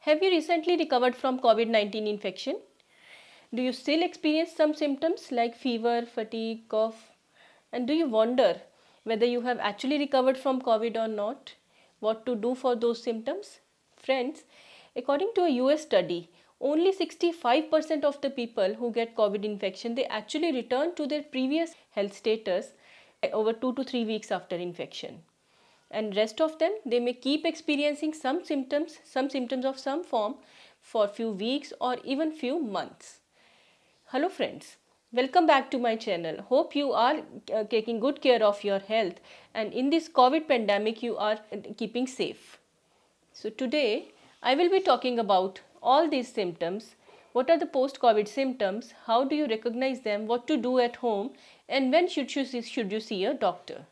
Have you recently recovered from COVID-19 infection? Do you still experience some symptoms like fever, fatigue, cough? And do you wonder whether you have actually recovered from COVID or not? What to do for those symptoms? Friends, according to a US study, only 65% of the people who get COVID infection they actually return to their previous health status over 2 to 3 weeks after infection, and rest of them they may keep experiencing some symptoms of some form for few weeks or even few months. Hello friends, welcome back to my channel. Hope you are taking good care of your health, and in this COVID pandemic you are keeping safe. So today I will be talking about all these symptoms. What are the post-COVID symptoms? How do you recognize them? What to do at home? And when should you see a doctor?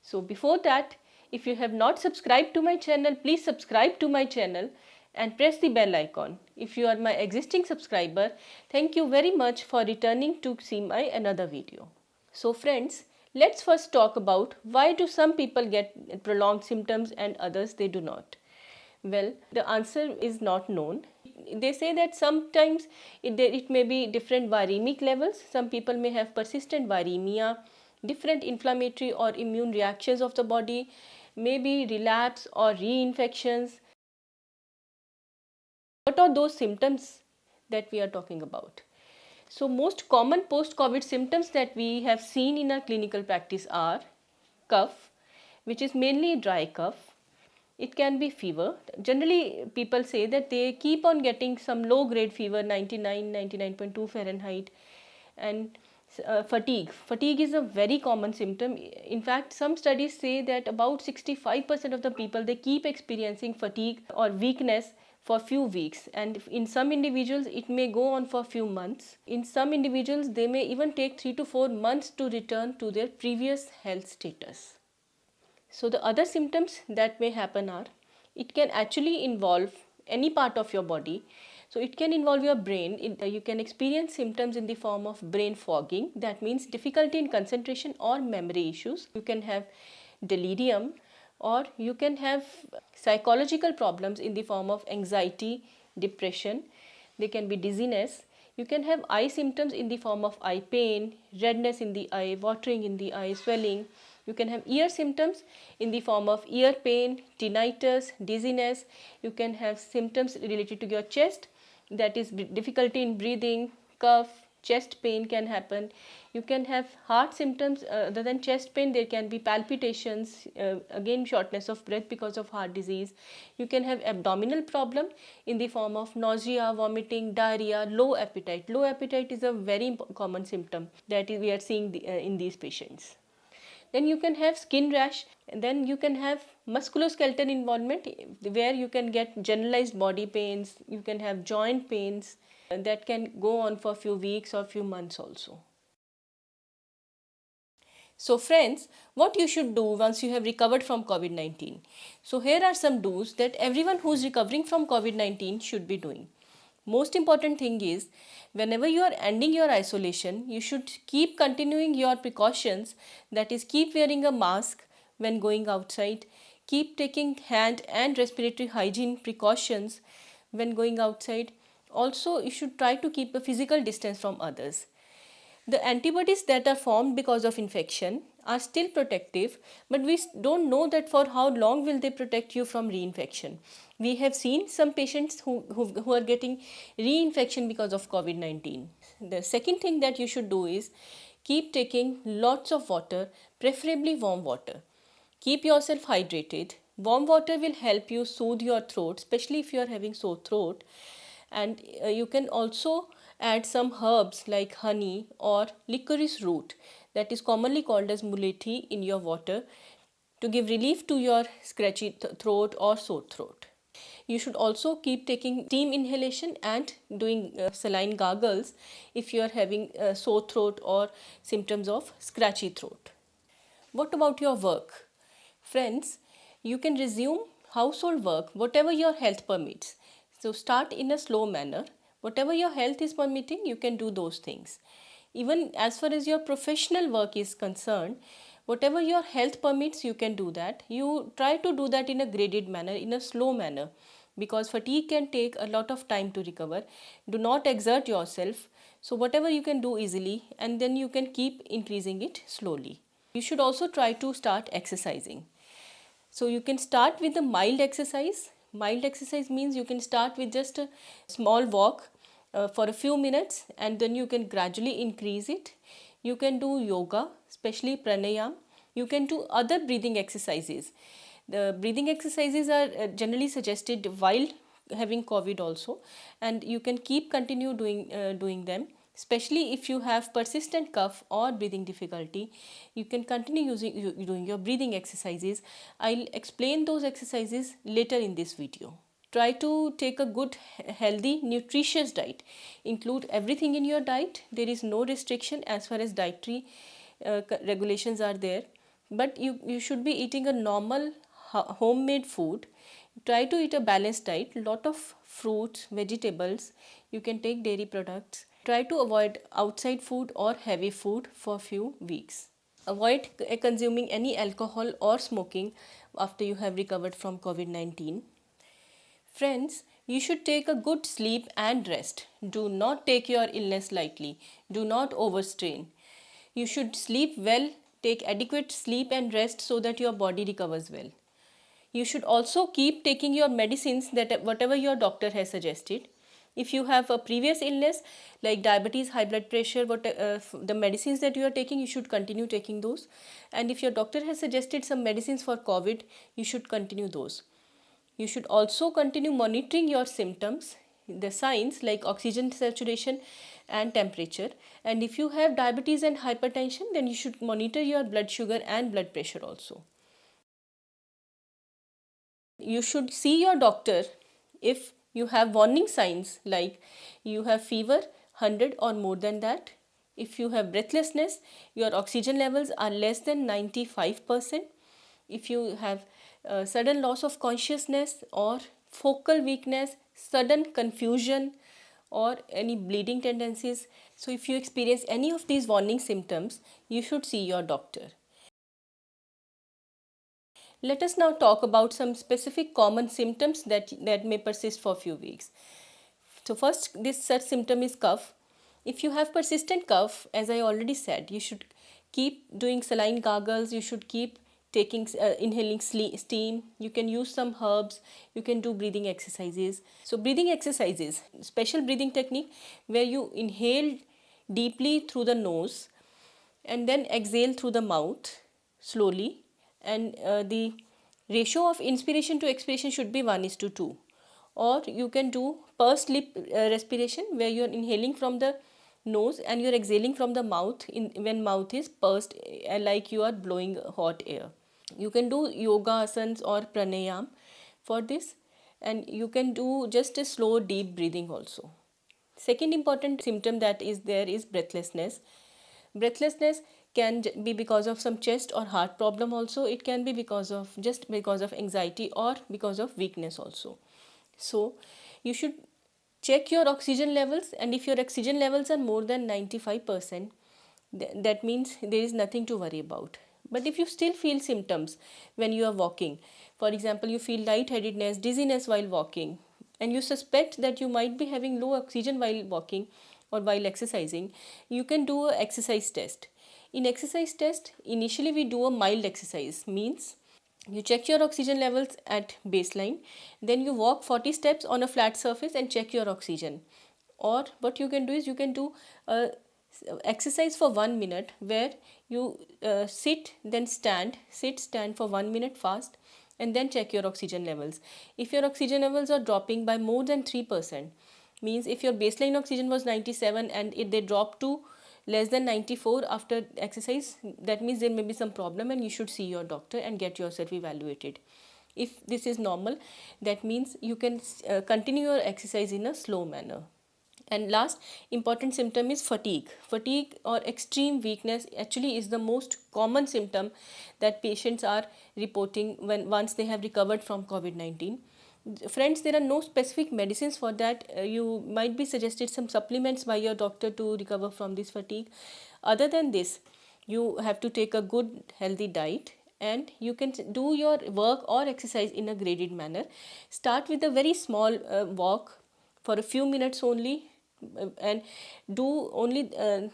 So before that, if you have not subscribed to my channel, please subscribe to my channel and press the bell icon. If you are my existing subscriber, thank you very much for returning to see my another video. So friends, let's first talk about why do some people get prolonged symptoms and others they do not. Well, the answer is not known. They say that sometimes it may be different viremic levels. Some people may have persistent viremia, different inflammatory or immune reactions of the body, maybe relapse or reinfections. What are those symptoms that we are talking about? So most common post-COVID symptoms that we have seen in our clinical practice are cough, which is mainly dry cough. It can be fever. Generally, people say that they keep on getting some low grade fever, 99, 99.2 Fahrenheit, and fatigue. Fatigue is a very common symptom. In fact, some studies say that about 65% of the people they keep experiencing fatigue or weakness for few weeks, and in some individuals it may go on for few months. In some individuals they may even take 3 to 4 months to return to their previous health status. So the other symptoms that may happen are, it can actually involve any part of your body. So it can involve your brain. You can experience symptoms in the form of brain fogging, that means difficulty in concentration or memory issues. You can have delirium, or you can have psychological problems in the form of anxiety, depression. They can be dizziness. You can have eye symptoms in the form of eye pain, redness in the eye, watering in the eye, swelling. You can have ear symptoms in the form of ear pain, tinnitus, dizziness. You can have symptoms related to your chest, that is difficulty in breathing, cough, chest pain can happen. You can have heart symptoms other than chest pain. There can be palpitations, again shortness of breath because of heart disease. You can have abdominal problem in the form of nausea, vomiting, diarrhea, low appetite. Low appetite is a very common symptom that we are seeing in these patients. Then you can have skin rash, and then you can have musculoskeletal involvement where you can get generalized body pains, you can have joint pains that can go on for a few weeks or few months also. So friends, what you should do once you have recovered from COVID-19. So here are some do's that everyone who is recovering from COVID-19 should be doing. Most important thing is, whenever you are ending your isolation, you should keep continuing your precautions, that is keep wearing a mask when going outside, keep taking hand and respiratory hygiene precautions when going outside. Also, you should try to keep a physical distance from others. The antibodies that are formed because of infection are still protective, but we don't know that for how long will they protect you from reinfection. We have seen some patients who are getting reinfection because of COVID-19. The second thing that you should do is keep taking lots of water, preferably warm water. Keep yourself hydrated. Warm water will help you soothe your throat, especially if you are having sore throat. And you can also add some herbs like honey or licorice root, that is commonly called as mulethi, in your water to give relief to your scratchy throat or sore throat. You should also keep taking steam inhalation and doing saline gargles if you are having sore throat or symptoms of scratchy throat. What about your work? Friends, you can resume household work whatever your health permits. So start in a slow manner. Whatever your health is permitting, you can do those things. Even as far as your professional work is concerned, whatever your health permits, you can do that. You try to do that in a graded manner, in a slow manner. because fatigue can take a lot of time to recover. Do not exert yourself. So whatever you can do easily, and then you can keep increasing it slowly. You should also try to start exercising. So you can start with a mild exercise. Mild exercise means you can start with just a small walk for a few minutes, and then you can gradually increase it. You can do yoga, especially pranayam. You can do other breathing exercises. The breathing exercises are generally suggested while having COVID also, and you can keep continue doing them. Especially if you have persistent cough or breathing difficulty, you can continue doing your breathing exercises. I'll explain those exercises later in this video. Try to take a good, healthy, nutritious diet. Include everything in your diet. There is no restriction as far as dietary regulations are there. But you should be eating a normal homemade food. Try to eat a balanced diet, lot of fruits, vegetables. You can take dairy products. Try to avoid outside food or heavy food for few weeks. Avoid consuming any alcohol or smoking after you have recovered from COVID-19. Friends, you should take a good sleep and rest. Do not take your illness lightly. Do not overstrain. You should sleep well, take adequate sleep and rest so that your body recovers well. You should also keep taking your medicines, that whatever your doctor has suggested. If you have a previous illness like diabetes, high blood pressure, the medicines that you are taking, you should continue taking those. And if your doctor has suggested some medicines for COVID, you should continue those. You should also continue monitoring your symptoms, the signs like oxygen saturation and temperature. And if you have diabetes and hypertension, then you should monitor your blood sugar and blood pressure also. You should see your doctor if you have warning signs like you have fever 100 or more than that. If you have breathlessness, your oxygen levels are less than 95%. If you have sudden loss of consciousness or focal weakness, sudden confusion or any bleeding tendencies. So if you experience any of these warning symptoms, you should see your doctor. Let us now talk about some specific common symptoms that may persist for a few weeks. So first, this such symptom is cough. If you have persistent cough, as I already said, you should keep doing saline gargles, you should keep taking inhaling steam, you can use some herbs, you can do breathing exercises. So breathing exercises, special breathing technique where you inhale deeply through the nose and then exhale through the mouth slowly, and the ratio of inspiration to expiration should be 1:2. Or you can do pursed lip respiration where you are inhaling from the nose and you are exhaling from the mouth when mouth is pursed, like you are blowing hot air. You can do yoga asanas or pranayam for this, and you can do just a slow deep breathing also. Second important symptom that is there is breathlessness. Breathlessness can be because of some chest or heart problem also. It can be because of anxiety or because of weakness also. So you should check your oxygen levels, and if your oxygen levels are more than 95%, that means there is nothing to worry about. But if you still feel symptoms when you are walking, for example, you feel lightheadedness, dizziness while walking, and you suspect that you might be having low oxygen while walking or while exercising, you can do an exercise test. In exercise test, initially we do a mild exercise, means you check your oxygen levels at baseline, then you walk 40 steps on a flat surface and check your oxygen. Or what you can do is you can do a exercise for 1 minute where you sit then stand for 1 minute fast, and then check your oxygen levels. If your oxygen levels are dropping by more than 3%, means if your baseline oxygen was 97 and they drop to less than 94 after exercise, that means there may be some problem and you should see your doctor and get yourself evaluated. If this is normal, that means you can continue your exercise in a slow manner. And last important symptom is fatigue. Fatigue or extreme weakness actually is the most common symptom that patients are reporting once they have recovered from COVID-19. Friends, there are no specific medicines for that. You might be suggested some supplements by your doctor to recover from this fatigue. Other than this, you have to take a good healthy diet and you can do your work or exercise in a graded manner. Start with a very small walk for a few minutes only, and do only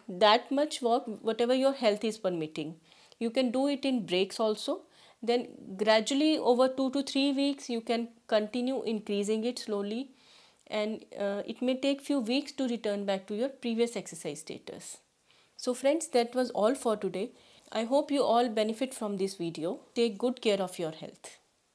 that much walk whatever your health is permitting. You can do it in breaks also. Then gradually over 2 to 3 weeks you can continue increasing it slowly, and it may take few weeks to return back to your previous exercise status. So friends, that was all for today. I hope you all benefit from this video. Take good care of your health.